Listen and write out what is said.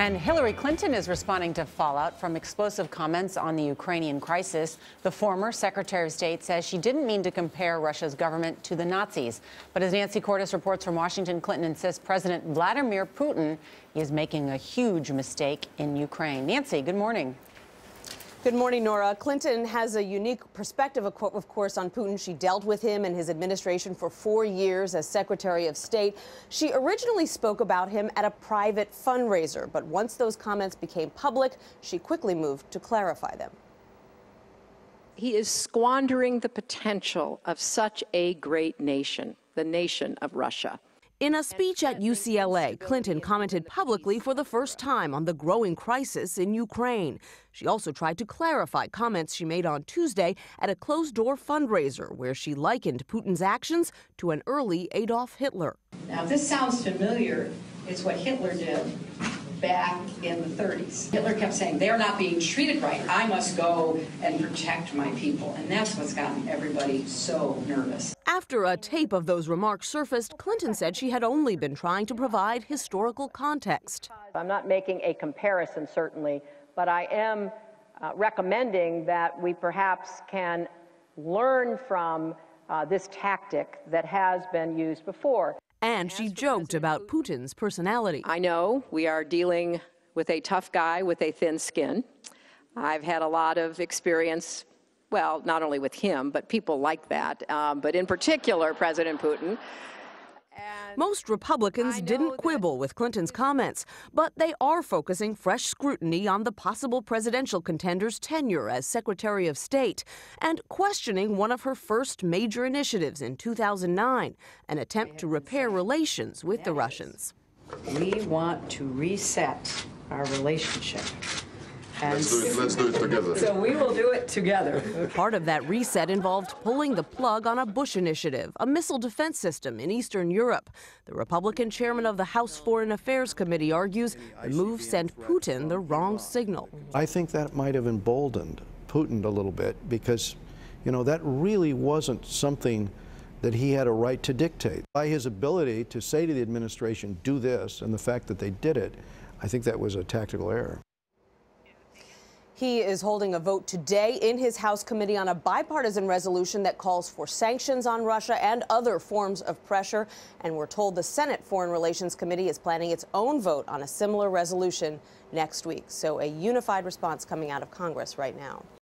And Hillary Clinton is responding to fallout from explosive comments on the Ukrainian crisis. The former Secretary of State says she didn't mean to compare Russia's government to the Nazis. But as Nancy Cordes reports from Washington, Clinton insists President Vladimir Putin is making a huge mistake in Ukraine. Nancy, good morning. Good morning, Nora. Clinton has a unique perspective, of course, on Putin. She dealt with him and his administration for 4 years as Secretary of State. She originally spoke about him at a private fundraiser, but once those comments became public, she quickly moved to clarify them. He is squandering the potential of such a great nation, the nation of Russia. In a speech at UCLA, Clinton commented publicly for the first time on the growing crisis in Ukraine. She also tried to clarify comments she made on Tuesday at a closed-door fundraiser where she likened Putin's actions to an early Adolf Hitler. Now, if this sounds familiar, it's what Hitler did back in the 30s. Hitler kept saying, they're not being treated right. I must go and protect my people. And that's what's gotten everybody so nervous. After a tape of those remarks surfaced, Clinton said she had only been trying to provide historical context. I'm not making a comparison, certainly, but I am recommending that we perhaps can learn from this tactic that has been used before. And she joked about Putin's personality. I know we are dealing with a tough guy with a thin skin. I've had a lot of experience, well, not only with him, but people like that, but in particular, President Putin. Most Republicans didn't quibble with Clinton's comments, but they are focusing fresh scrutiny on the possible presidential contender's tenure as Secretary of State and questioning one of her first major initiatives in 2009, an attempt to repair relations with the Russians. We want to reset our relationship. Let's do it together. So we will do it together. Part of that reset involved pulling the plug on a Bush initiative, a missile defense system in Eastern Europe. The Republican chairman of the House Foreign Affairs Committee argues the move sent Putin the wrong signal. I think that might have emboldened Putin a little bit because, you know, that really wasn't something that he had a right to dictate. By his ability to say to the administration, do this, and the fact that they did it, I think that was a tactical error. He is holding a vote today in his House committee on a bipartisan resolution that calls for sanctions on Russia and other forms of pressure. And we're told the Senate Foreign Relations Committee is planning its own vote on a similar resolution next week. So a unified response coming out of Congress right now.